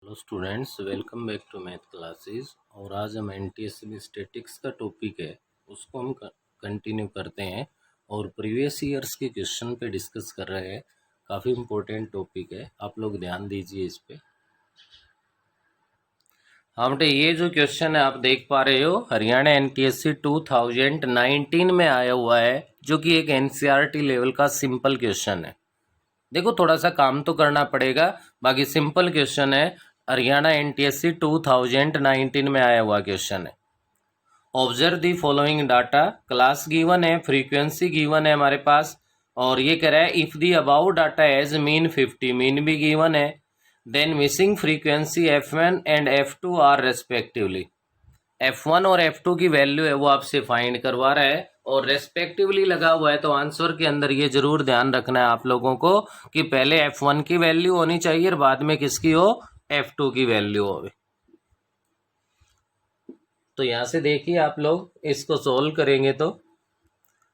Hello students, welcome back to math classes. और आज हम एनटीएससी में स्टैटिक्स का टॉपिक है उसको हम कंटिन्यू करते हैं और प्रीवियस ईयर्स के क्वेश्चन पे डिस्कस कर रहे हैं। काफ़ी इम्पोर्टेंट टॉपिक है, आप लोग ध्यान दीजिए इस पे। हाँ बेटे, ये जो क्वेश्चन है आप देख पा रहे हो, हरियाणा एनटीएससी 2019 में आया हुआ है, जो कि एक एनसीईआरटी लेवल का सिंपल क्वेश्चन है। देखो, थोड़ा सा काम तो करना पड़ेगा, बाकी सिंपल क्वेश्चन है। हरियाणा एनटीएससी 2019 में आया हुआ क्वेश्चन है। Observe the following data, class given है, फ्रीक्वेंसी गिवन है हमारे पास, और ये कह रहा है if the above data has mean 50, mean भी गिवन है, then missing frequency f1 and f2 are respectively. f1 और f2 की वैल्यू है वो आपसे फाइंड करवा रहा है और रेस्पेक्टिवली लगा हुआ है, तो आंसर के अंदर ये जरूर ध्यान रखना है आप लोगों को कि पहले f1 की वैल्यू होनी चाहिए और बाद में किसकी हो, f2 की वैल्यू हो। तो यहां से देखिए आप लोग इसको सोल्व करेंगे तो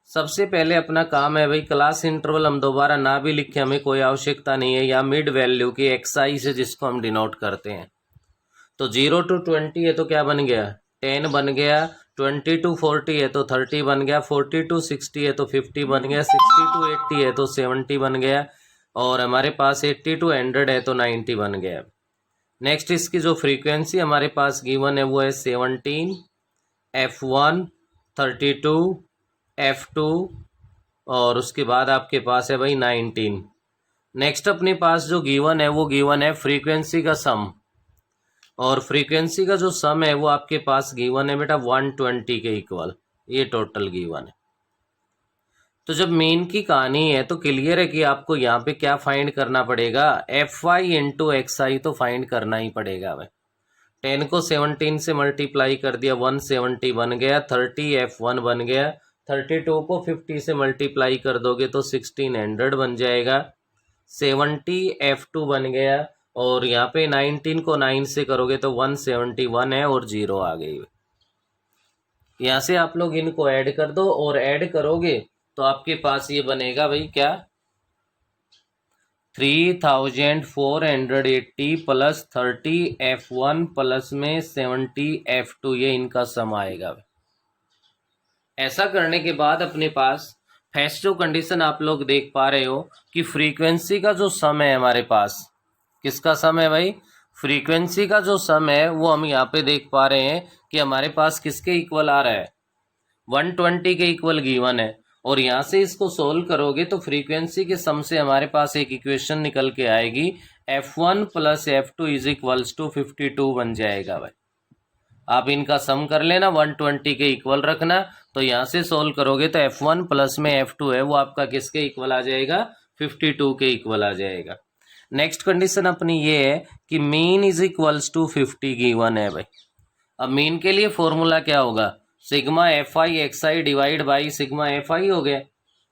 सबसे पहले अपना काम है भाई, क्लास इंटरवल हम दोबारा ना भी लिखे, हमें कोई आवश्यकता नहीं है, या मिड वैल्यू की xi से जिसको हम डिनोट करते हैं। तो 0 to 20 है तो क्या बन गया, 10 बन गया। 20 to 40 है तो 30 बन गया। 40 to 60 है तो 50 बन गया। 60 to 80 है तो 70 बन गया। और हमारे पास 80 to 100 है तो 90 बन गया। नेक्स्ट, इसकी जो फ्रीक्वेंसी हमारे पास गिवन है वो है 17, f1, 32, f2, और उसके बाद आपके पास है भाई 19। नेक्स्ट अपने पास जो गिवन है वो गिवन है फ्रीक्वेंसी का सम, और फ्रीक्वेंसी का जो सम है वो आपके पास गिवन है बेटा 120 के इक्वल, ये टोटल गिवन है। तो जब मीन की कहानी है तो क्लियर है कि आपको यहाँ पे क्या फाइंड करना पड़ेगा, fy इंटू xi तो फाइंड करना ही पड़ेगा भाई। 10 को 17 से मल्टीप्लाई कर दिया, 170 बन गया। 30 f1 बन गया। 32 को 50 से मल्टीप्लाई कर दोगे तो 1600 बन जाएगा। 70 f2 बन गया, और यहाँ पे 19 को 9 से करोगे तो 171 है और 0 आ गई। यहाँ से आप लोग इनको ऐड कर दो, और ऐड करोगे तो आपके पास ये बनेगा भाई क्या, 3480 प्लस 30 f1 प्लस में 70 f2, ये इनका सम आएगा। ऐसा करने के बाद अपने पास फर्स्ट जो कंडीशन आप लोग देख पा रहे हो कि फ्रीक्वेंसी का जो सम है हमारे पास, किसका सम है भाई, फ्रीक्वेंसी का जो सम है वो हम यहाँ पे देख पा रहे हैं कि हमारे पास किसके इक्वल आ रहा है, 120 के इक्वल गिवन है। और यहाँ से इसको सोल्व करोगे तो फ्रीक्वेंसी के सम से हमारे पास एक इक्वेशन निकल के आएगी, f1 plus f2 is equals to 52 बन जाएगा भाई। आप इनका सम कर लेना, 120 के इक्वल रखना, तो यहाँ से सोल्व करोगे तो f1 प्लस में f2 है वो आपका किसके इक्वल आ जाएगा, 52 के इक्वल आ जाएगा। नेक्स्ट कंडीशन अपनी ये है कि mean is equals to 50 given है भाई। अब मीन के लिए फॉर्मूला क्या होगा, sigma F I X I divide by sigma F I हो गया।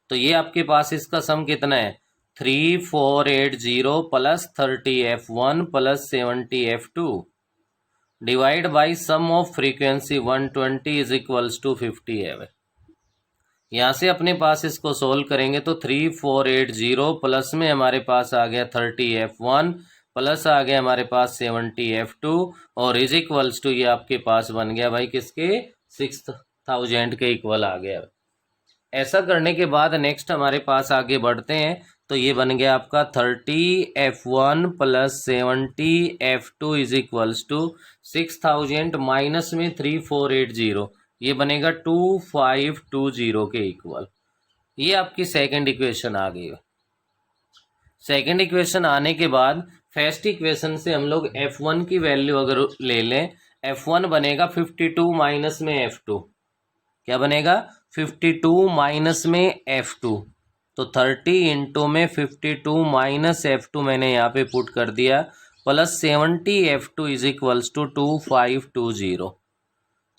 तो ये आपके पास इसका सम कितना है, 3480 plus 30 f1 plus 70 f2 divide by sum of frequency 120 is equals to 50 है भाई। यहाँ से अपने पास इसको सोल्व करेंगे तो 3480 प्लस में हमारे पास आ गया 30 f1 प्लस आ गया हमारे पास 70 f2, और इज इक्वल्स टू ये आपके पास बन गया भाई किसके, 6000 के इक्वल आ गया। ऐसा करने के बाद नेक्स्ट हमारे पास आगे बढ़ते हैं, तो ये बन गया आपका 30 f1 plus 70 f2 is equals to 6000 minus में 3480, ये बनेगा 2520 के इक्वल। ये आपकी सेकंड इक्वेशन आ गई। सेकंड इक्वेशन आने के बाद फर्स्ट इक्वेशन से हम लोग f1 की वैल्यू अगर ले लें, f1 बनेगा 52 माइनस में f2, क्या बनेगा, 52 माइनस में f2, तो 30 इंटू में 52 माइनस f2 मैंने यहाँ पे पुट कर दिया, plus 70 f2 is equals to 2520।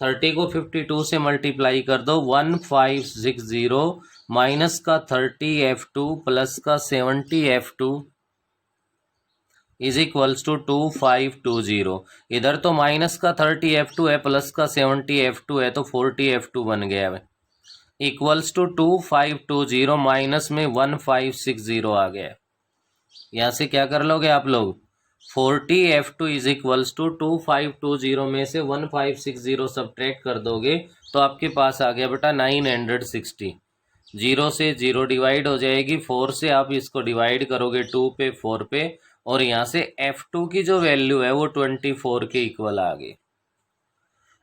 30 को 52 से मल्टीप्लाई कर दो, 1560 माइनस का 30 f2 प्लस का 70 f2 इज इक्वल्स टू 2520। इधर तो माइनस का 30 f2 है, प्लस का 70 f2 है, तो 40 f2 बन गया है, इक्वल्स टू 2520 माइनस में 1560 आ गया। यहाँ से क्या कर लोगे आप लोग, 40F2 इज इक्वल्स टू 2520 में से 1560 सब्ट्रैक्ट कर दोगे तो आपके पास आ गया बेटा 960। 0 से 0 डिवाइड हो जाएगी, 4 से आप इसको डिवाइड करोगे 2 पे 4 पे, और यहाँ से F2 की जो वैल्यू है वो 24 के इक्वल आ गई।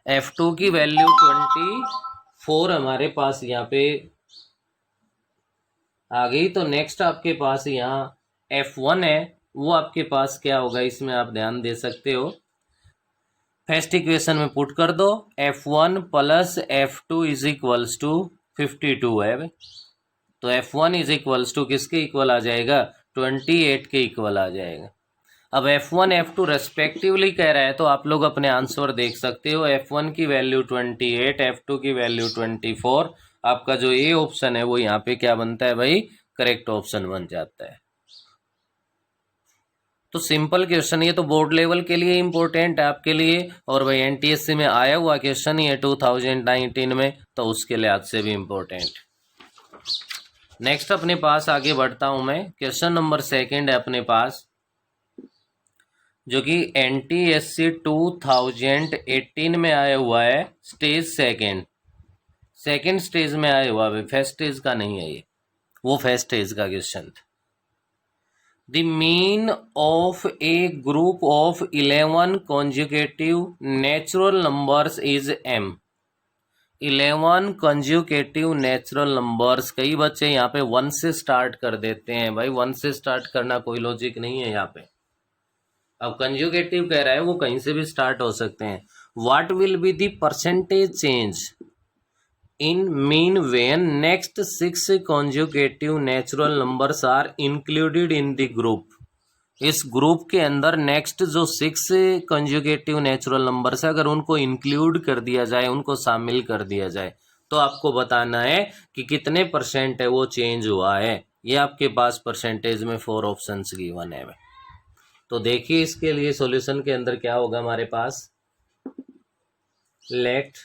F2 की वैल्यू 24 हमारे पास यहाँ पे आ गई। तो नेक्स्ट आपके पास यहाँ F1 है, वो आपके पास क्या होगा इसमें आप ध्यान दे सकते हो। फर्स्ट इक्वेशन में पुट कर दो, F1 plus F2 is equals to 52 है। तो F1 इज इक्वल्स टू किसके इक्वल आ जाएगा, 28 के इक्वल आ जाएगा। अब F1 F2 रेस्पेक्टिवली कह रहा है तो आप लोग अपने आंसर देख सकते हो। F1 की वैल्यू 28, F2 की वैल्यू 24। आपका जो ए ऑप्शन है वो यहाँ पे क्या बनता है भाई, करेक्ट ऑप्शन बन जाता है। तो सिंपल क्वेश्चन, ये तो बोर्ड लेवल के लिए इंपॉर्टेंट है आपके लिए, और भाई एनटीएससी में आया हुआ क्वेश्चन ही है 2019 में, तो उसके लिहाज से भी इंपॉर्टेंट। नेक्स्ट अपने पास आगे बढ़ता हूं मैं, क्वेश्चन नंबर 2 है अपने पास, जो कि एनटीएससी 2018 में आया हुआ है, स्टेज सेकेंड स्टेज में आया हुआ है, फर्स्ट स्टेज का नहीं है ये, वो फर्स्ट स्टेज का क्वेश्चन था। The mean of a group of 11 conjugative natural numbers is m। 11 conjugative natural numbers, कई बच्चे यहाँ पे 1 से स्टार्ट कर देते हैं, भाई 1 से स्टार्ट करना कोई लॉजिक नहीं है यहाँ पे। अब कंज्यूगेटिव कह रहा है वो कहीं से भी स्टार्ट हो सकते हैं। What will be the percentage change in mean when next 6 conjugative natural numbers are included in the group. इस ग्रुप के अंदर नेक्स्ट जो 6 कंजुगेटिव नेचुरल नंबर्स है, अगर उनको इंक्लूड कर दिया जाए, उनको शामिल कर दिया जाए, तो आपको बताना है कि कितने परसेंट है वो चेंज हुआ है। ये आपके पास परसेंटेज में 4 ऑप्शंस गिवन है। तो देखिए इसके लिए सॉल्यूशन के अंदर क्या होगा हमारे पास, let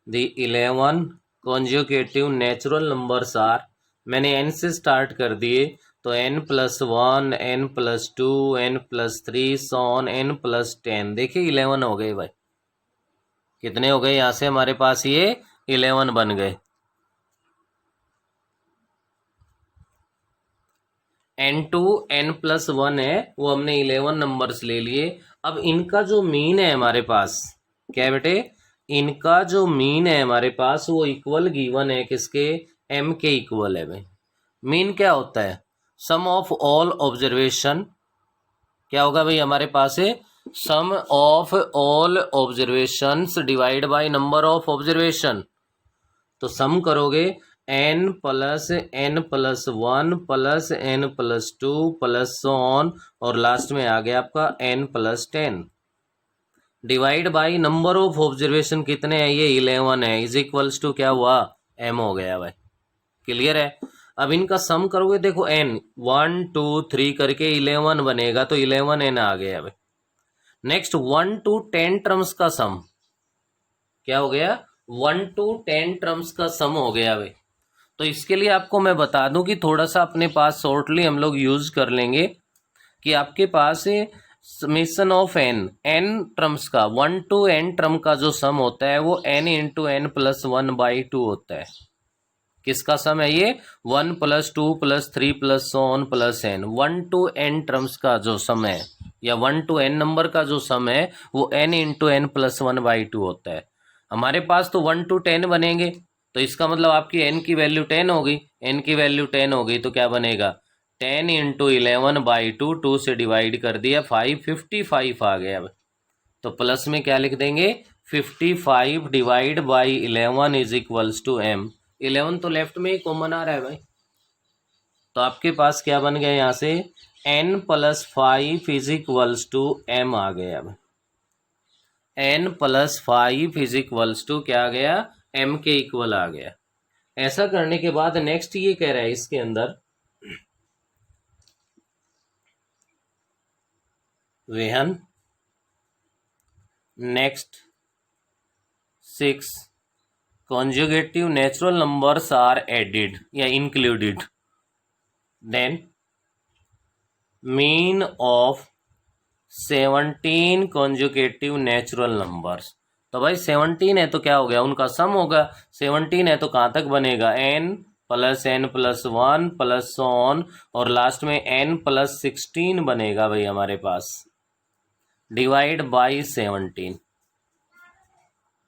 the 11 conjugative natural numbers are, मैंने n से स्टार्ट कर दिए, तो n+1, n+2, n+3 sworn n+10। देखिए 11 हो गए भाई, कितने हो गए यहाँ से हमारे पास, ये 11 बन गए। n2 n+1 है, वो हमने 11 नंबर्स ले लिए। अब इनका जो मीन है हमारे पास, क्या है बेटे, इनका जो मीन है हमारे पास वो इक्वल गिवन है किसके, m के इक्वल है भाई। मीन क्या होता है, सम ऑफ ऑल ऑब्जर्वेशन, क्या होगा भाई हमारे पास है, sum of all observations divide by number of observation. तो सम करोगे n+n+1 plus n+2 plus on, और लास्ट में आ गया आपका n+10 divide by number of observation कितने हैं, ये 11 है, इज इक्वल्स टू क्या हुआ, m हो गया भाई। क्लियर है। अब इनका सम करोगे, देखो n 1 2 3 करके 11 बनेगा, तो 11n आ गया भाई। नेक्स्ट 1 to 10 टर्म्स का सम क्या हो गया, 1 to 10 टर्म्स का सम हो गया भाई। तो इसके लिए आपको मैं बता दूं कि थोड़ा सा अपने पास शॉर्टली हम लोग यूज कर लेंगे कि आपके पास समेशन ऑफ n टर्म्स का 1 to n टर्म का जो सम होता है वो n इंटू n+1/2 होता है। किसका सम है ये, 1 + 2 + 3 + on plus n। 1 to n terms का जो सम है, या 1 to n नंबर का जो सम है वो n इंटू n+1/2 होता है। हमारे पास तो 1 to 10 बनेंगे, तो इसका मतलब आपकी n की वैल्यू 10 हो गई। n की वैल्यू 10 हो गई तो क्या बनेगा, 10 इंटू 11/2, 2 से डिवाइड कर दिया 5, 55 आ गया। तो प्लस में क्या लिख देंगे, 55 divide by 11 is equals to m। 11 तो लेफ्ट में ही कॉमन आ रहा है भाई, तो आपके पास क्या बन गया यहाँ से, n+5 is equals to m आ गया। अब n+5 इज इक्वल्स टू क्या आ गया, m के इक्वल आ गया। ऐसा करने के बाद नेक्स्ट ये कह रहा है इसके अंदर, वेहन next 6 conjugative natural numbers are added या included, then mean of 17 conjugative natural numbers. तो भाई 17 है तो क्या हो गया, उनका सम होगा। 17 है तो कहाँ तक बनेगा, n plus n plus 1 plus on, और लास्ट में n प्लस 16 बनेगा भाई हमारे पास, डिवाइड बाई 17।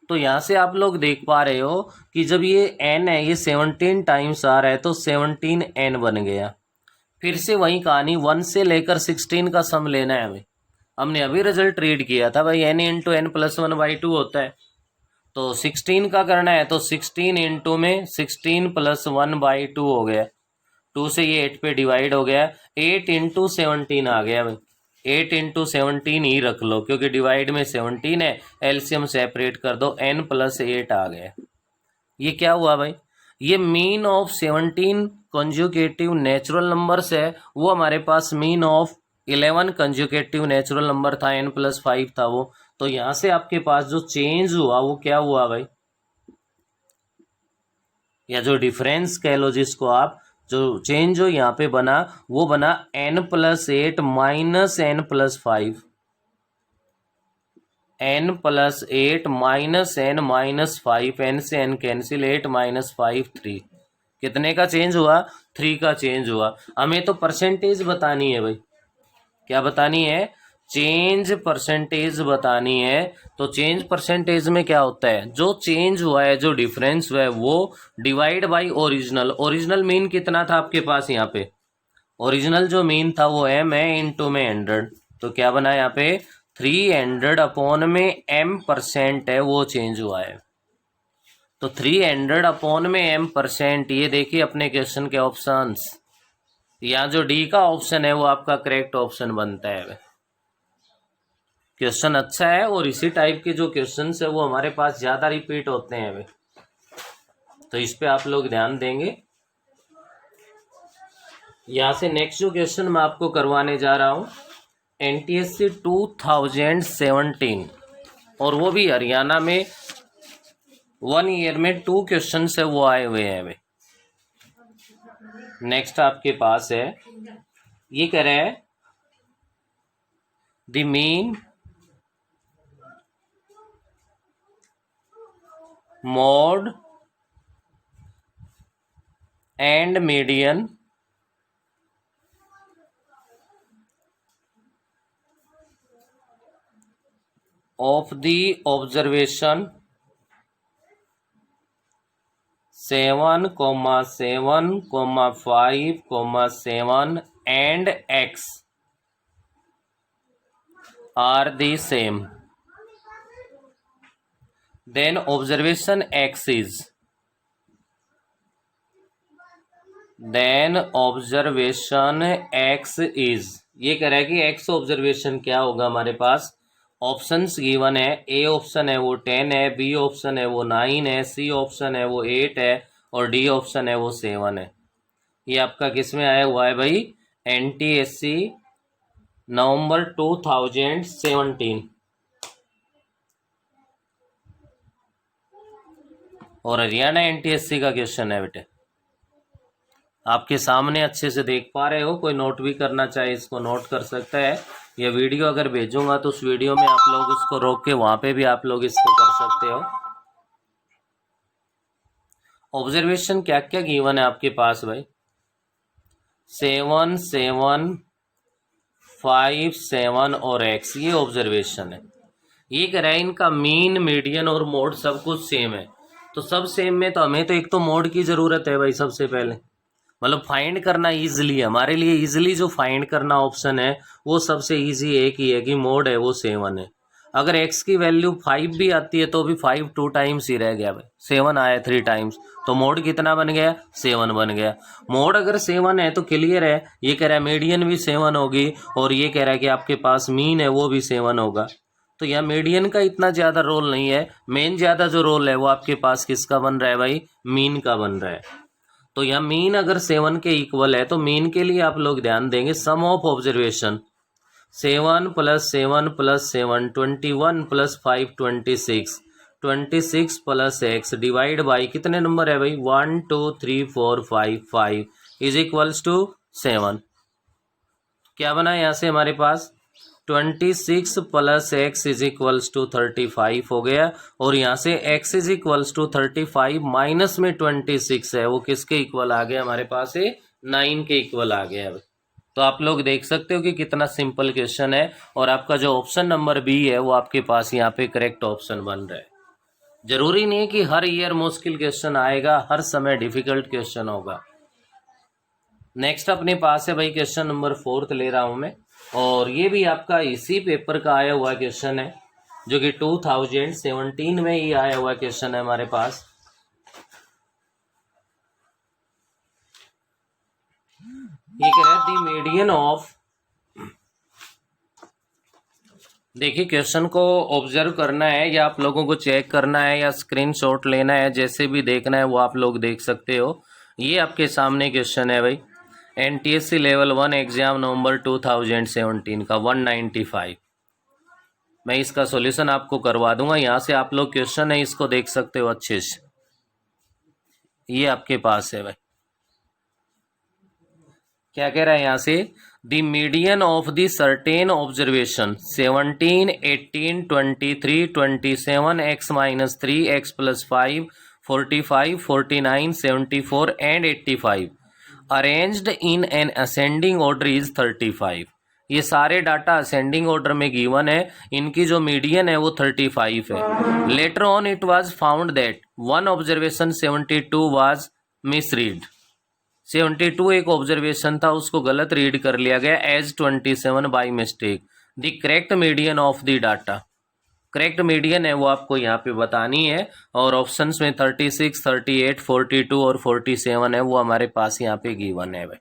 तो यहाँ से आप लोग देख पा रहे हो कि जब ये n है ये 17 टाइम्स आ रहा है तो 17n बन गया। फिर से वही कहानी, 1 से लेकर 16 का सम लेना है हमें। हमने अभी रिजल्ट रीड किया था भाई, n इंटू एन प्लस 1/2 होता है। तो 16 का करना है तो 16 इंटू में 16 प्लस 1/2 हो गया, 2 से ये 8 पे डिवाइड हो गया, 8 इंटू 17 आ गया भाई। 8 इंटू 17 ही रख लो क्योंकि डिवाइड में 17 है, एलसीएम सेपरेट कर दो, n प्लस 8 आ गया। ये क्या हुआ भाई, ये mean of 17 conjugative natural numbers है, वो हमारे पास mean of 11 conjugative natural number था, n प्लस 5 था वो। तो यहां से आपके पास जो चेंज हुआ वो क्या हुआ भाई, या जो डिफरेंस कह लो जिसको आप, जो चेंज जो यहाँ पे बना वो बना n plus 8 minus n plus 5, n plus 8 minus n minus 5, n से n कैंसिल, 8 माइनस 5 3। कितने का चेंज हुआ, 3 का चेंज हुआ। हमें तो परसेंटेज बतानी है भाई, क्या बतानी है, चेंज परसेंटेज बतानी है। तो चेंज परसेंटेज में क्या होता है, जो चेंज हुआ है, जो डिफरेंस हुआ है वो divide by original. Original mean कितना था आपके पास यहाँ पे, ओरिजिनल जो मीन था वो m है इंटू में 100, तो क्या बना यहाँ पे 300 अपॉन में m% है वो चेंज हुआ है। तो 300 अपॉन में m%, ये देखिए अपने क्वेश्चन के ऑप्शंस, यहाँ जो डी का ऑप्शन है वो आपका करेक्ट ऑप्शन बनता है। क्वेश्चन अच्छा है और इसी टाइप के जो क्वेश्चन है वो हमारे पास ज्यादा रिपीट होते हैं भाई, तो इस पे आप लोग ध्यान देंगे। यहाँ से नेक्स्ट जो क्वेश्चन मैं आपको करवाने जा रहा हूँ, NTSC 2017, और वो भी हरियाणा में 1 ईयर में 2 क्वेश्चन है वो आए हुए हैं भाई। नेक्स्ट आपके पास है, ये कह रहे हैं the mean mode and median of the observation 7, 7, 5, 7 and x are the same, then observation x is, ये कह रहा है कि x ऑब्जर्वेशन क्या होगा हमारे पास, ऑप्शंस गिवन है, ए ऑप्शन है वो 10 है, बी ऑप्शन है वो 9 है, सी ऑप्शन है वो 8 है, और डी ऑप्शन है वो 7 है। ये आपका किस में आया हुआ है भाई, NTSC नवंबर 2017, और हरियाणा NTSC का क्वेश्चन है बेटे, आपके सामने अच्छे से देख पा रहे हो। कोई नोट भी करना चाहे इसको नोट कर सकता है, यह वीडियो अगर भेजूंगा तो उस वीडियो में आप लोग उसको रोक के वहां पे भी आप लोग इसको कर सकते हो। ऑब्जर्वेशन क्या क्या गिवन है आपके पास भाई, 7, 7, 5, 7 और x, ये ऑब्जर्वेशन है। ये कह रहा है इनका मीन, मीडियन और मोड सब कुछ सेम है। तो सब सेम में तो हमें तो एक तो मोड की जरूरत है भाई, सबसे पहले मतलब फाइंड करना इजीली, हमारे लिए इजीली जो फाइंड करना ऑप्शन है वो सबसे इजी एक ही है कि मोड है वो 7 है। अगर x की वैल्यू 5 भी आती है तो भी 5 2 टाइम्स ही रह गया भाई, 7 आया 3 टाइम्स, तो मोड कितना बन गया, 7 बन गया। मोड अगर 7 है तो क्लियर है, ये कह रहा है मीडियन भी 7 होगी, और ये कह रहा है कि आपके पास मीन है वो भी 7 होगा। तो यहाँ मीडियन का इतना ज़्यादा रोल नहीं है, मेन ज़्यादा जो रोल है वो आपके पास किसका बन रहा है भाई, मीन का बन रहा है। तो यहाँ मीन अगर 7 के इक्वल है तो मीन के लिए आप लोग ध्यान देंगे, sum of observation 7 plus 7 plus 7 21 plus 5 26, 26 plus x divide by कितने नंबर है भाई, 1 2 3 4 5 5 इज इक्वल्स टू 7। क्या बना यहाँ से हमारे पास 26 plus X is equals to 35 हो गया, और यहाँ से x is equals to 35 minus में 26 है, वो किसके इक्वल आ गया हमारे पास है 9 के इक्वल आ गया। तो आप लोग देख सकते हो कि कितना सिंपल क्वेश्चन है, और आपका जो ऑप्शन नंबर बी है वो आपके पास यहाँ पे करेक्ट ऑप्शन बन रहा है। जरूरी नहीं है कि हर ईयर मुश्किल क्वेश्चन आएगा, हर समय डिफिकल्ट क्वेश्चन होगा। नेक्स्ट अपने पास है भाई क्वेश्चन नंबर 4 ले रहा हूं मैं, और ये भी आपका इसी पेपर का आया हुआ क्वेश्चन है, जो कि 2017 में ही आया हुआ क्वेश्चन है हमारे पास। ये कह रहा है द मीडियन ऑफ, देखिए क्वेश्चन को ऑब्जर्व करना है या आप लोगों को चेक करना है या स्क्रीनशॉट लेना है, जैसे भी देखना है वो आप लोग देख सकते हो। ये आपके सामने क्वेश्चन है भाई, NTSC लेवल 1 एग्जाम नवंबर 2017 का 195। मैं इसका सॉल्यूशन आपको करवा दूंगा, यहाँ से आप लोग क्वेश्चन है इसको देख सकते हो अच्छे से। ये आपके पास है भाई, क्या कह रहा है यहाँ से, the median of the certain observation 17, 18, 23, 27, x minus 3, x plus 5, 45, 49, 74 and 85 arranged in an ascending order is 35। ये सारे डाटा असेंडिंग ऑर्डर में गिवन है, इनकी जो मीडियन है वो 35 है। Later on it was found that one observation 72 was misread. 72 एक ऑब्जर्वेशन था, उसको गलत रीड कर लिया गया as 27 by mistake. The correct median of the data, correct median है वो आपको यहाँ पे बतानी है, और ऑप्शंस में 36, 38, 42 और 47 है, वो हमारे पास यहाँ पे गिवन है भाई।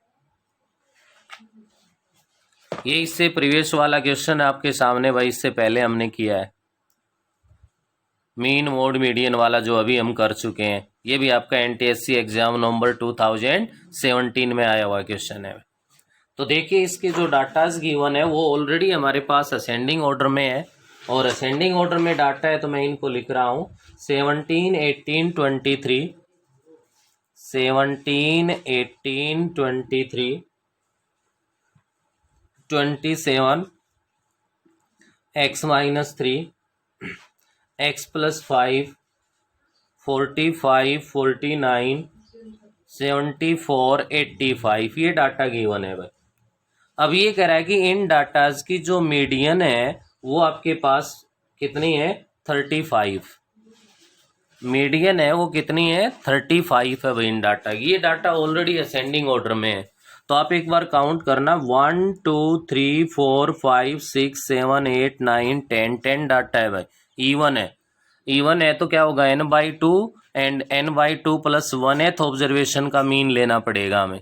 ये इससे प्रीवियस वाला क्वेश्चन है आपके सामने भाई, इससे पहले हमने किया है मीन मोड मीडियन वाला, जो अभी हम कर चुके हैं। ये भी आपका NTSC एग्जाम नवंबर 2017 में आया हुआ क्वेश्चन है। तो देखिए इसके जो डाटाज गिवन है वो ऑलरेडी हमारे पास असेंडिंग ऑर्डर में है, और असेंडिंग ऑर्डर में डाटा है तो मैं इनको लिख रहा हूँ 17, 18, 23, 17, 18, 23, 27, x माइनस 3, x प्लस 5, 45, 49, 74, 85 ये डाटा गिवन है भाई। अब ये कह रहा है कि इन डाटाज की जो मीडियन है वो आपके पास कितनी है 35। मीडियन है वो कितनी है 35 है भाई इन डाटा की। ये डाटा ऑलरेडी असेंडिंग ऑर्डर में है, तो आप एक बार काउंट करना 1, 2, 3, 4, 5, 6, 7, 8, 9, 10, 10 डाटा है भाई। इवन है, इवन है तो क्या होगा n/2 and n/2 plus 1th observation का मीन लेना पड़ेगा हमें।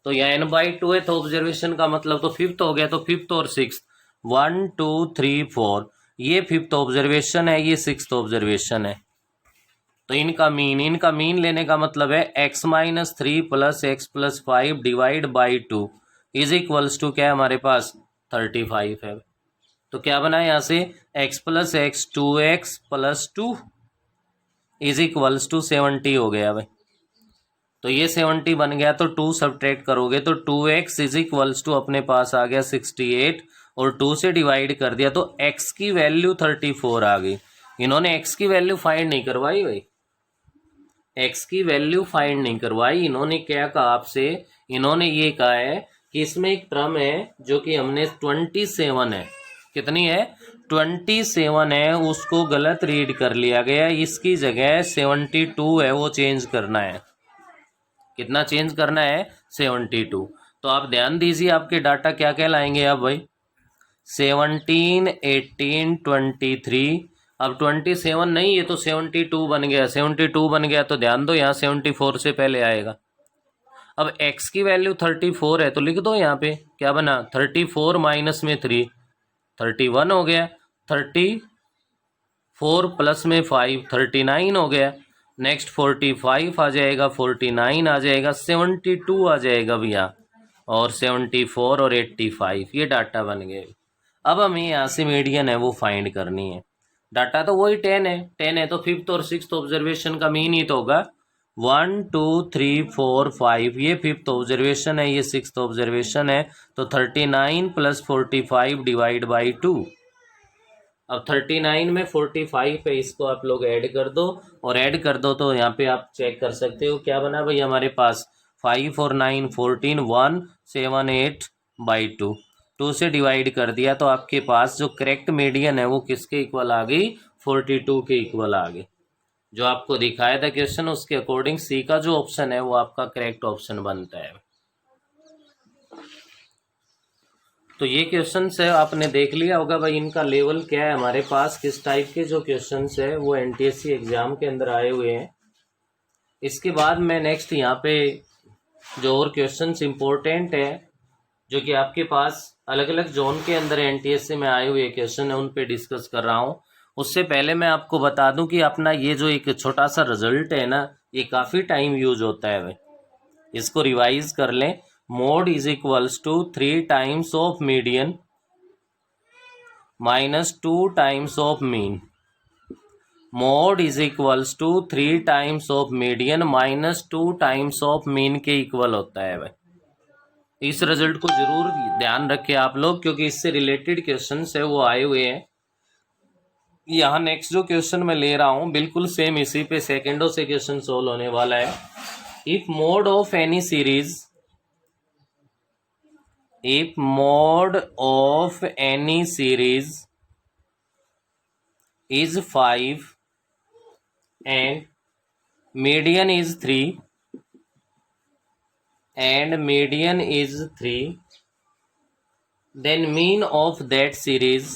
तो यहाँ n/2th ऑब्जर्वेशन का मतलब तो 5th हो गया, तो 5th और 6th 1, 2, 3, 4 ये 5th ऑब्जर्वेशन है, ये 6th ऑब्जर्वेशन है। तो इनका मीन लेने का मतलब है x minus 3 plus x plus 5 divide by 2 is equals to क्या है हमारे पास 35 है। तो क्या बना यहाँ से x plus X 2x plus 2 is equals to 70 हो गया भाई। तो ये 70 बन गया, तो 2 सब्ट्रैक्ट करोगे तो 2x इज इक्वल्स टू अपने पास आ गया 68, और 2 से डिवाइड कर दिया तो x की वैल्यू 34 आ गई। इन्होंने x की वैल्यू फाइंड नहीं करवाई भाई, x की वैल्यू फाइंड नहीं करवाई। इन्होंने क्या कहा आपसे, इन्होंने ये कहा है कि इसमें एक टर्म है जो कि हमने 27 है, कितनी है 27 है, उसको गलत रीड कर लिया गया। इसकी जगह 72 है वो चेंज करना है। कितना चेंज करना है 72। तो आप ध्यान दीजिए आपके डाटा क्या कहलाएंगे अब भाई 17, 18, 23। अब 27 नहीं, ये तो 72 बन गया, 72 बन गया तो ध्यान दो यहाँ 74 से पहले आएगा। अब x की वैल्यू 34 है तो लिख दो यहाँ पे क्या बना 34 माइनस में 3 31 हो गया, 34 प्लस में 5 39 हो गया। नेक्स्ट 45 आ जाएगा, 49 आ जाएगा, 72 आ जाएगा भैया, और 74 और 85 ये डाटा बन गए। अब हमें यहाँ से मीडियन है वो फाइंड करनी है। डाटा तो वही 10 है, 10 है तो 5th और 6th ऑब्जर्वेशन का मीन ही तो होगा। 1 2 3 4 5, ये 5th ऑब्जर्वेशन है, ये 6th ऑब्जर्वेशन है। तो 39 + 45 डिवाइड बाई 2। अब 39 में 45 है, इसको आप लोग ऐड कर दो, और ऐड कर दो तो यहाँ पे आप चेक कर सकते हो क्या बना भाई हमारे पास। 5 और 9 14, 178/2। 2 से डिवाइड कर दिया तो आपके पास जो करेक्ट मीडियन है वो किसके इक्वल आ गई, 42 के इक्वल आ गई। जो आपको दिखाया था क्वेश्चन, उसके अकॉर्डिंग सी का जो ऑप्शन है वो आपका करेक्ट ऑप्शन बनता है। तो ये क्वेश्चन है, आपने देख लिया होगा भाई इनका लेवल क्या है, हमारे पास किस टाइप के जो क्वेश्चन है वो एनटीएससी एग्जाम के अंदर आए हुए हैं। इसके बाद मैं नेक्स्ट यहाँ पे जो और क्वेश्चन इंपॉर्टेंट है जो कि आपके पास अलग अलग जोन के अंदर एनटीएससी में आए हुए क्वेश्चन है उन पे डिस्कस कर रहा हूँ। उससे पहले मैं आपको बता दूं कि अपना ये जो एक छोटा सा रिजल्ट है ना, ये काफ़ी टाइम यूज होता है भाई, इसको रिवाइज कर लें। Mode is equals to 3 times of median minus 2 times of mean. Mode is equals to 3 times of median minus 2 times of mean के इक्वल होता है भाई। इस रिजल्ट को जरूर ध्यान रखें आप लोग, क्योंकि इससे रिलेटेड क्वेश्चन है वो आए हुए हैं। यहाँ नेक्स्ट जो क्वेश्चन मैं ले रहा हूँ बिल्कुल सेम इसी पे सेकेंडों से क्वेश्चन सोल्व होने वाला है। If mode of any series, if mode of any series is 5 and median is 3 and median is 3, then mean of that series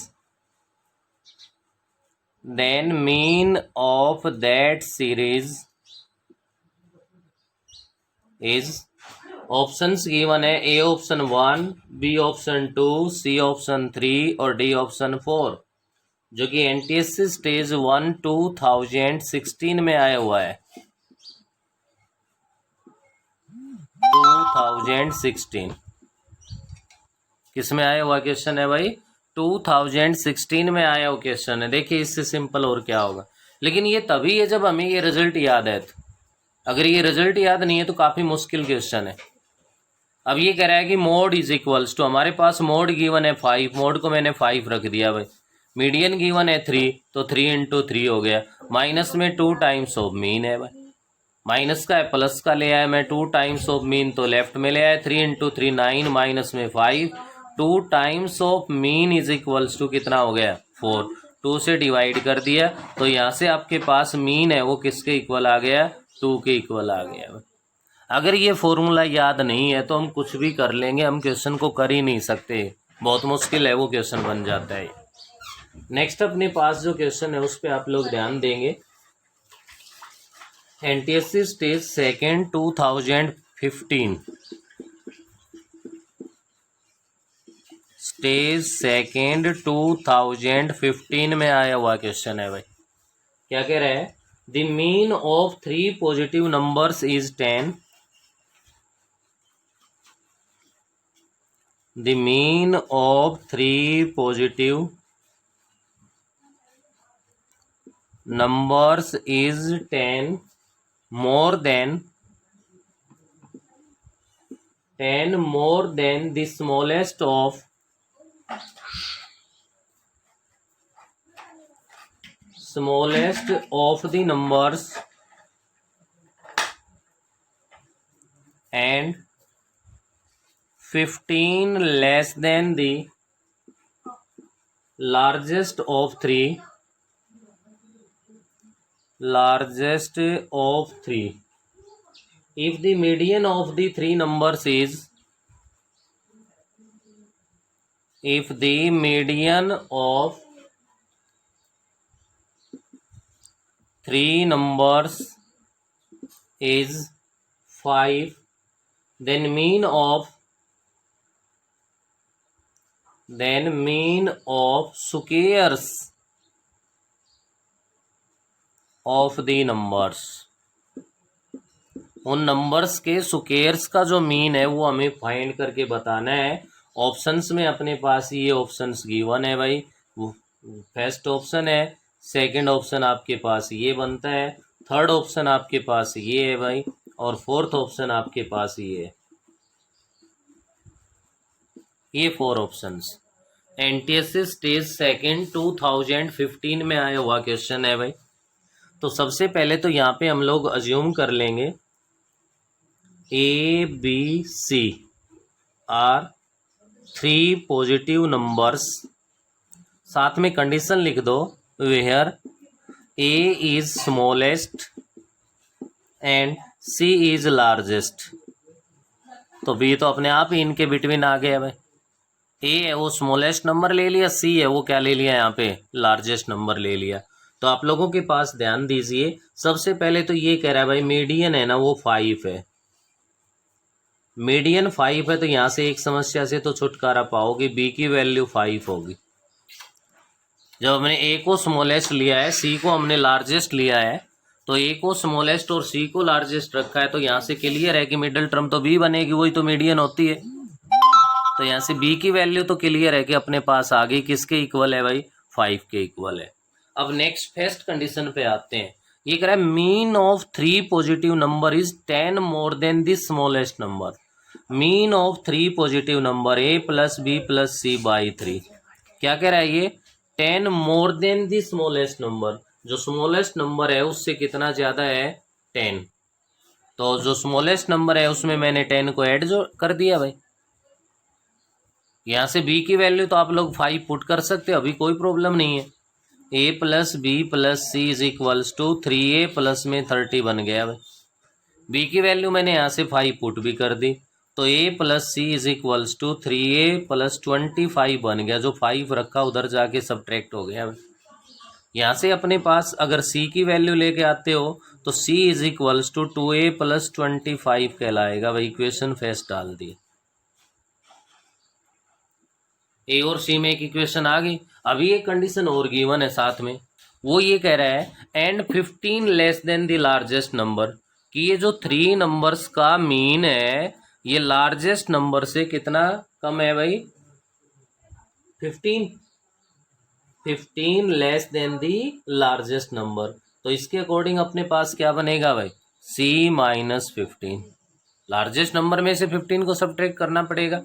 is, options given है, A option 1, B option 2, C option 3 और D option 4, जो कि NTSC stage 1 2016 में आया हुआ है। 2016 किस में आया हुआ क्वेश्चन है भाई, 2016 में आया हुआ क्वेश्चन है। देखिए इससे सिंपल और क्या होगा, लेकिन ये तभी है जब हमें ये रिजल्ट याद है। अगर ये रिजल्ट याद नहीं है तो काफी मुश्किल क्वेश्चन है। अब ये कह रहा है कि मोड इज इक्वल्स टू, हमारे पास मोड गिवन है 5, मोड को मैंने 5 रख दिया भाई। मीडियन गिवन है 3, तो 3 × 3 हो गया। माइनस में 2 टाइम्स ऑफ मीन है भाई, माइनस का है प्लस का ले आया मैं, 2 टाइम्स ऑफ मीन तो लेफ्ट में ले आया। 3 × 3 9, माइनस में 5, 2 times of mean is equals to कितना हो गया 4। 2 से डिवाइड कर दिया तो यहाँ से आपके पास मीन है वो किसके इक्वल आ गया, 2 के इक्वल आ गया। अगर ये फॉर्मूला याद नहीं है तो हम कुछ भी कर लेंगे, हम क्वेश्चन को कर ही नहीं सकते, बहुत मुश्किल है वो क्वेश्चन बन जाता है। नेक्स्ट अपने पास जो क्वेश्चन है उस पर आप लोग ध्यान देंगे। NTSC stage second 2015, stage second 2015 में आया हुआ क्वेश्चन है भाई। क्या कह रहा है, the mean of 3 positive numbers is 10। The mean of 3 positive numbers is 10 more than the smallest of the numbers and 15 less than the largest of 3, if the median of the 3 numbers is, if the median of 3 numbers is 5, then mean of squares of the numbers, उन numbers के squares का जो mean है वो हमें find करके बताना है। ऑप्शंस में अपने पास ये ऑप्शंस गिवन है भाई, फर्स्ट ऑप्शन है, सेकंड ऑप्शन आपके पास ये बनता है, थर्ड ऑप्शन आपके पास ये है भाई, और फोर्थ ऑप्शन आपके पास ये है। ये 4 ऑप्शंस एनटीएससी स्टेज सेकंड 2015 में आया हुआ क्वेश्चन है भाई। तो सबसे पहले तो यहाँ पे हम लोग अज्यूम कर लेंगे A B C are 3 positive numbers, साथ में कंडीशन लिख दो where A is smallest and C is largest. तो बी तो अपने आप ही इनके बिटवीन आ गया भाई। ए है वो स्मॉलेस्ट नंबर ले लिया, सी है वो क्या ले लिया यहाँ पे लार्जेस्ट नंबर ले लिया। तो आप लोगों के पास ध्यान दीजिए, सबसे पहले तो ये कह रहा है भाई मीडियन है ना वो 5 है, मीडियन 5 है, तो यहाँ से एक समस्या से तो छुटकारा पाओगे, बी की वैल्यू 5 होगी। जब हमने ए को स्मॉलेस्ट लिया है, सी को हमने लार्जेस्ट लिया है, तो ए को स्मॉलेस्ट और सी को लार्जेस्ट रखा है, तो यहाँ से क्लियर है कि मिडिल टर्म तो बी बनेगी, वही तो मीडियन होती है। तो यहाँ से बी की वैल्यू तो क्लियर है कि अपने पास आ गई, किसके इक्वल है भाई 5 के इक्वल है। अब नेक्स्ट फर्स्ट कंडीशन पे आते हैं। ये कह रहा है mean of 3 positive number is 10 more than the smallest number. Mean of 3 positive number A plus B plus C by 3। क्या कह रहा है ये 10 more than the smallest number, जो स्मॉलेस्ट नंबर है उससे कितना ज्यादा है 10। तो जो स्मॉलेस्ट नंबर है उसमें मैंने 10 को ऐड जो कर दिया भाई। यहाँ से b की वैल्यू तो आप लोग 5 पुट कर सकते हो, अभी कोई प्रॉब्लम नहीं है। a plus B plus C is equals to 3a plus में 30 बन गया भाई। b की वैल्यू मैंने यहाँ से 5 पुट भी कर दी, तो a plus C is equals to 3a plus 25 बन गया। जो 5 रखा उधर जाके सब्ट्रैक्ट हो गया भाई। यहाँ से अपने पास अगर c की वैल्यू लेके आते हो तो c is equals to 2a plus 25 कहलाएगा भाई। इक्वेशन फर्स्ट डाल दी, ए और सी में एक इक्वेशन आ गई। अभी एक कंडीशन और गिवन है साथ में, वो ये कह रहा है and 15 less than the largest number, कि ये जो 3 नंबर्स का मीन है ये लार्जेस्ट नंबर से कितना कम है भाई 15 less than the largest number. तो इसके अकॉर्डिंग अपने पास क्या बनेगा भाई c माइनस 15। लार्जेस्ट नंबर में से 15 को सब्ट्रैक्ट करना पड़ेगा।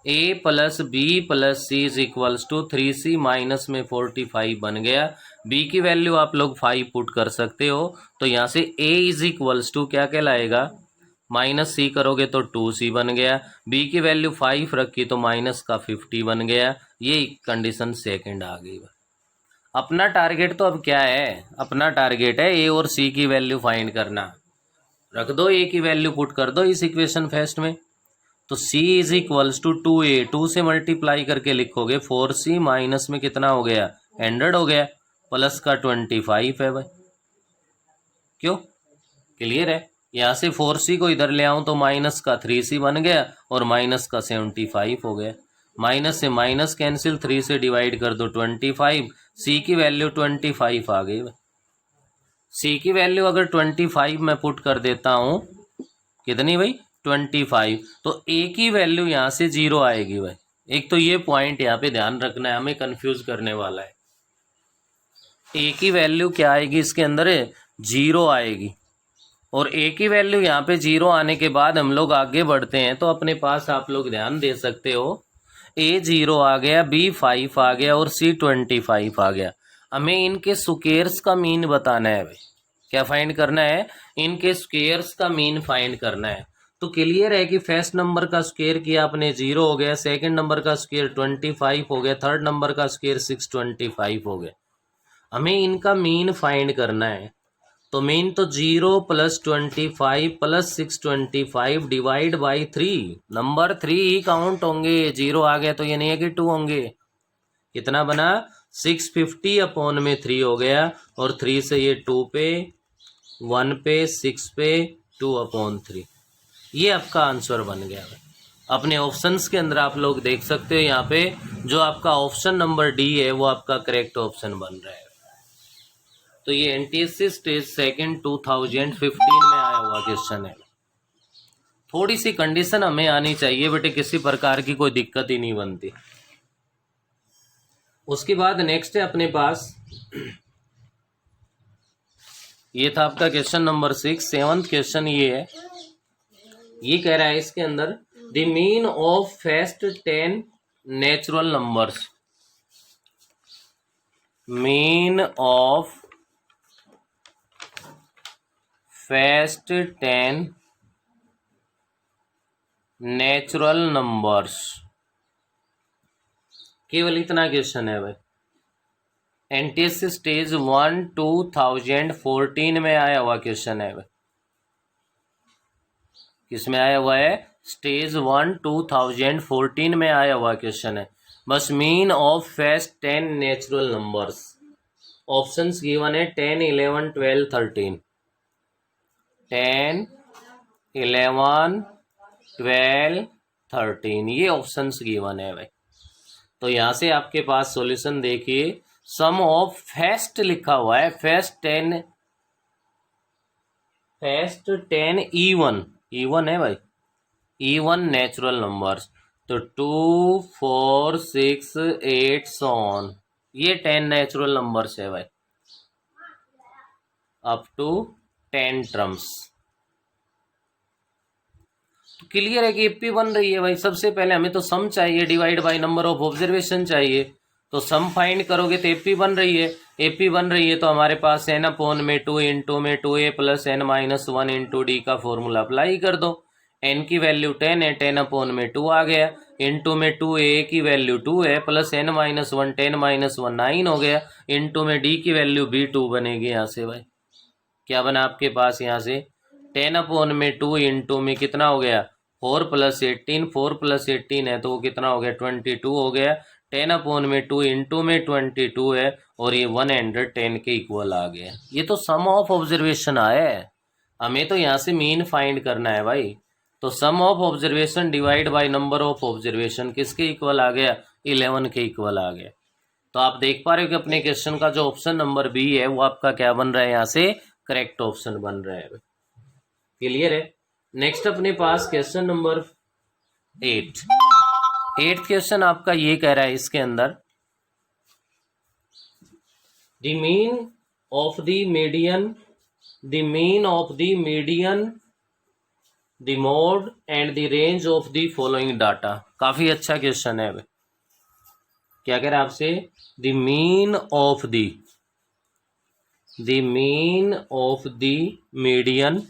a plus B plus C is equals to 3c minus में 45 बन गया। b की वैल्यू आप लोग 5 पुट कर सकते हो, तो यहाँ से a इज इक्वल्स टू क्या कहलाएगा माइनस c करोगे तो 2c बन गया। b की वैल्यू 5 रखी तो माइनस का 50 बन गया। ये कंडीशन सेकंड आ गई। अपना टारगेट तो अब क्या है, अपना टारगेट है a और c की वैल्यू फाइंड करना। रख दो a की वैल्यू पुट कर दो इस इक्वेशन फर्स्ट में, तो c is equals to 2a, 2 से मल्टीप्लाई करके लिखोगे 4c माइनस में कितना हो गया 100 हो गया, प्लस का 25 है भाई। क्यों क्लियर है। यहाँ से 4c को इधर ले आऊं तो माइनस का 3c बन गया और माइनस का 75 हो गया। माइनस से माइनस कैंसिल, 3 से डिवाइड कर दो 25, c की वैल्यू 25 आ गई भाई। c की वैल्यू अगर 25 मैं पुट कर देता हूँ कितनी भाई 25, तो a की वैल्यू यहाँ से 0 आएगी भाई। एक तो ये पॉइंट यहाँ पे ध्यान रखना है, हमें कंफ्यूज करने वाला है। a की वैल्यू क्या आएगी इसके अंदर 0 आएगी, और a की वैल्यू यहाँ पे 0 आने के बाद हम लोग आगे बढ़ते हैं तो अपने पास आप लोग ध्यान दे सकते हो a 0 आ गया, b 5 आ गया और c 25 आ गया। हमें इनके स्क्वायर्स का मीन बताना है भाई। क्या फाइंड करना है, इनके स्क्वायर्स का मीन फाइंड करना है। तो क्लियर है कि फर्स्ट नंबर का स्क्वायर किया आपने 0 हो गया, सेकंड नंबर का स्क्वायर 25 हो गया, थर्ड नंबर का स्क्वायर 625 हो गया। हमें इनका मीन फाइंड करना है, तो मीन तो 0 plus 25 plus 625 divide by 3, number 3 he count होंगे। 0 आ गया तो ये नहीं है कि 2 होंगे। कितना बना 650 अपॉन में 3 हो गया, और 3 से ये 2 पे 1 पे 6 पे 2 अपॉन 3, ये आपका आंसर बन गया। अपने ऑप्शंस के अंदर आप लोग देख सकते हो यहाँ पे जो आपका ऑप्शन नंबर डी है वो आपका करेक्ट ऑप्शन बन रहा है। तो ये एनटीएससी स्टेज सेकंड 2015 में आया हुआ क्वेश्चन है। थोड़ी सी कंडीशन हमें आनी चाहिए बेटे, किसी प्रकार की कोई दिक्कत ही नहीं बनती। उसके बाद नेक्स्ट है अपने पास ये था आपका क्वेश्चन नंबर 6। सेवंथ क्वेश्चन ये है, ये कह रहा है इसके अंदर the mean of first 10 natural numbers, mean of first 10 natural numbers. केवल इतना क्वेश्चन है भाई। एनटीएस स्टेज 1 2014 में आया हुआ क्वेश्चन है भाई। किसमें आया हुआ है? स्टेज 1 2014 में आया हुआ क्वेश्चन है। बस mean of first 10 natural numbers. Options given है 10, 11, 12, 13। 10, 11, 12, 13 ये ऑप्शंस गिवन है भाई। तो यहां से आपके पास सॉल्यूशन देखिए, सम ऑफ फर्स्ट लिखा हुआ है, फर्स्ट 10 इवन है भाई, इवन नेचुरल नंबर्स। तो 2, 4, 6, 8 so on, ये 10 नेचुरल नंबर्स है भाई, अप टू 10 टर्म्स। तो क्लियर है कि एपी बन रही है भाई। सबसे पहले हमें तो सम चाहिए, divide by number of observation चाहिए। तो सम फाइंड करोगे तो एपी बन रही है। एपी बन रही है तो हमारे पास n अपॉन में 2 इंटू में 2a plus n minus 1 into D का फॉर्मूला अप्लाई कर दो। n की वैल्यू 10 है, 10 अपॉन में 2 आ गया, इंटू में 2a की वैल्यू 2 है, प्लस n माइनस 1, 10 माइनस 1 9 हो गया, इंटू में d की वैल्यू भी 2 बनेगी। यहाँ से भाई क्या बना आपके पास? यहाँ से 10 अपॉन में 2 इंटू में कितना हो गया? 4 प्लस 18, 4 प्लस 18 है तो वो कितना हो गया? 22 हो गया। 10 अपॉन में 2 इंटू में 22 है और ये 110 के इक्वल आ गया। ये तो सम ऑफ ऑब्जर्वेशन आया है, हमें तो यहाँ से मीन फाइंड करना है भाई। तो sum of observation divide by number of observation किसके इक्वल आ गया? 11 के इक्वल आ गया। तो आप देख पा रहे हो कि अपने क्वेश्चन का जो ऑप्शन नंबर बी है वो आपका क्या बन रहा है? यहाँ से करेक्ट ऑप्शन बन रहा है। क्लियर है? नेक्स्ट अपने पास क्वेश्चन नंबर 8। 8th क्वेश्चन आपका ये कह रहा है इसके अंदर the mean of the median, the mean of the median, the mode and the range of the following data. काफी अच्छा क्वेश्चन है। क्या कह रहा है आपसे? The mean of the mean of the median,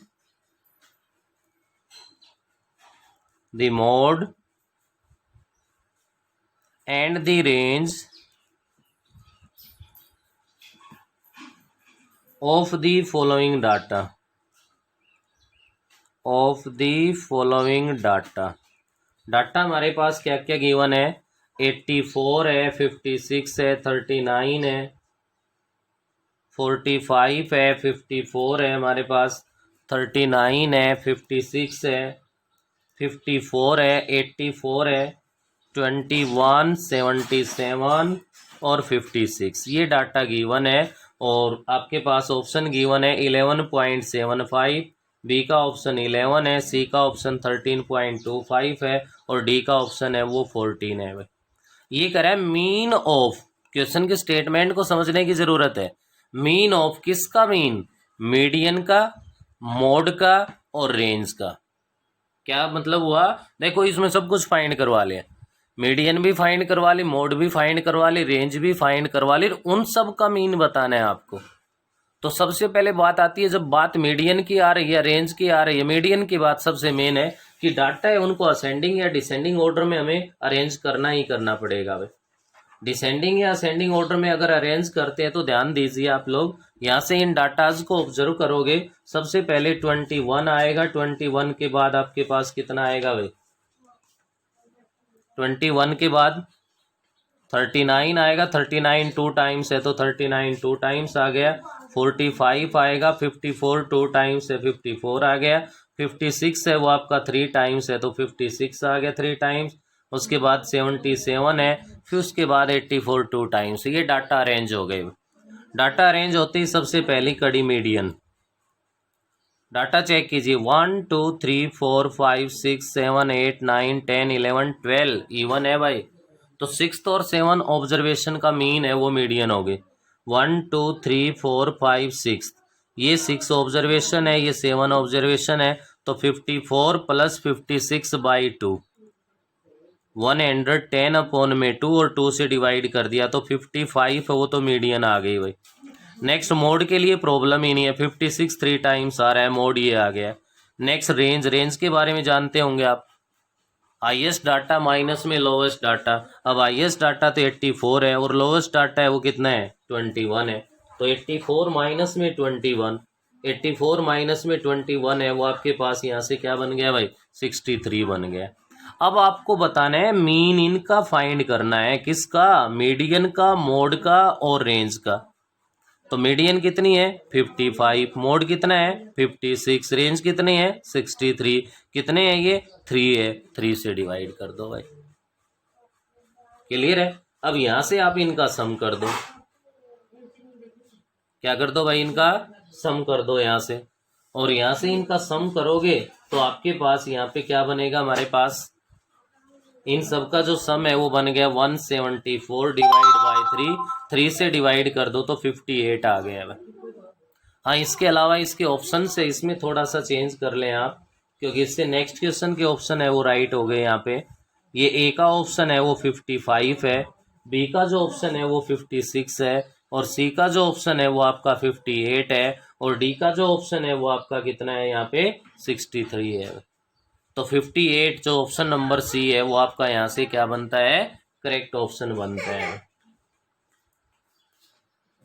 the mode and the range of the following data, of the following data। Data हमारे पास क्या क्या गिवन है? 84 है, 56 है, 39 है, 45 है, 54 है हमारे पास, 39 है, 56 है, 54 है, 84 है, 21, 77 और 56 ये डाटा गिवन है। और आपके पास ऑप्शन गिवन है 11.75, बी का ऑप्शन 11 है, सी का ऑप्शन 13.25 है और डी का ऑप्शन है वो 14 है। ये कह रहा है मीन ऑफ, क्वेश्चन के स्टेटमेंट को समझने की जरूरत है। मीन ऑफ किसका? मीन मीडियन का, मोड का और रेंज का। क्या मतलब हुआ? देखो इसमें सब कुछ फाइंड करवा लिया, मीडियन भी फाइंड करवा ली, मोड भी फाइंड करवा ली, रेंज भी फाइंड करवा ली, उन सब का मीन बताना है आपको। तो सबसे पहले बात आती है, जब बात मीडियन की आ रही है, रेंज की आ रही है, मीडियन की बात सबसे मेन है कि डाटा है उनको असेंडिंग या डिसेंडिंग ऑर्डर में हमें अरेंज करना ही करना पड़ेगा भाई। डिसेंडिंग या असेंडिंग ऑर्डर में अगर अरेंज करते हैं तो ध्यान दीजिए आप लोग, यहाँ से इन डाटाज को ऑब्जर्व करोगे। सबसे पहले 21 आएगा, 21 के बाद आपके पास कितना आएगा भाई? 21 के बाद 39 आएगा, 39 2 टाइम्स है तो 39 2 टाइम्स आ गया। 45 आएगा, 54 2 टाइम्स है, 54 आ गया। 56 है वो आपका 3 टाइम्स है तो 56 आ गया 3 टाइम्स। उसके बाद 77 है, फिर उसके बाद 84 2 टाइम्स। ये डाटा अरेंज हो गए। डाटा अरेंज होते ही सबसे पहली कड़ी मीडियन। डाटा चेक कीजिए, 1 2 3 4 5 6 7 8 9 10 11 12 इवन है भाई। तो 6th और 7 ऑब्जर्वेशन का मीन है वो मीडियन हो गए। 1 2 3 4 5 6 ये 6 ऑब्जर्वेशन है, ये 7 ऑब्जर्वेशन है, तो 54 प्लस 56/2 110 अपॉन में 2 और 2 से डिवाइड कर दिया तो 55 है, वो तो मीडियन आ गई भाई। नेक्स्ट मोड के लिए प्रॉब्लम ही नहीं है, 56 3 टाइम्स आ रहा है, मोड ये आ गया। नेक्स्ट रेंज, रेंज के बारे में जानते होंगे आप, हाईएस्ट डाटा माइनस में लोवेस्ट डाटा। अब हाईएस्ट डाटा तो 84 है और लोवेस्ट डाटा है वो कितना है 21 है, तो 84 माइनस में 21, 84 माइनस में 21 है, वो आपके पास यहाँ से क्या बन गया भाई 63 बन गया। अब आपको बताना है मीन इनका फाइंड करना है, किसका, मीडियन का, मोड का और रेंज का। तो मीडियन कितनी है 55, मोड कितना है 56, रेंज कितनी है 63, कितने है ये 3 है, 3 से डिवाइड कर दो भाई। क्लियर है। अब यहां से आप इनका सम कर दो, क्या कर दो भाई, इनका सम कर दो यहां से, और यहां से इनका सम करोगे तो आपके पास यहाँ पे क्या बनेगा, हमारे पास इन सब का जो सम है वो बन गया 174 डिवाइड बाई 3, 3 से डिवाइड कर दो तो 58 आ गया है। हाँ, इसके अलावा इसके ऑप्शन से इसमें थोड़ा सा चेंज कर लें आप, क्योंकि इससे नेक्स्ट क्वेश्चन के ऑप्शन है वो राइट हो गए यहाँ पे। ये ए का ऑप्शन है वो 55 है, बी का जो ऑप्शन है वो 56 है, और सी का जो ऑप्शन है वो आपका 58 है, और डी का जो ऑप्शन है वो आपका कितना है यहाँ पे 63 है। तो 58 जो ऑप्शन नंबर सी है वो आपका यहाँ से क्या बनता है, करेक्ट ऑप्शन बनता है।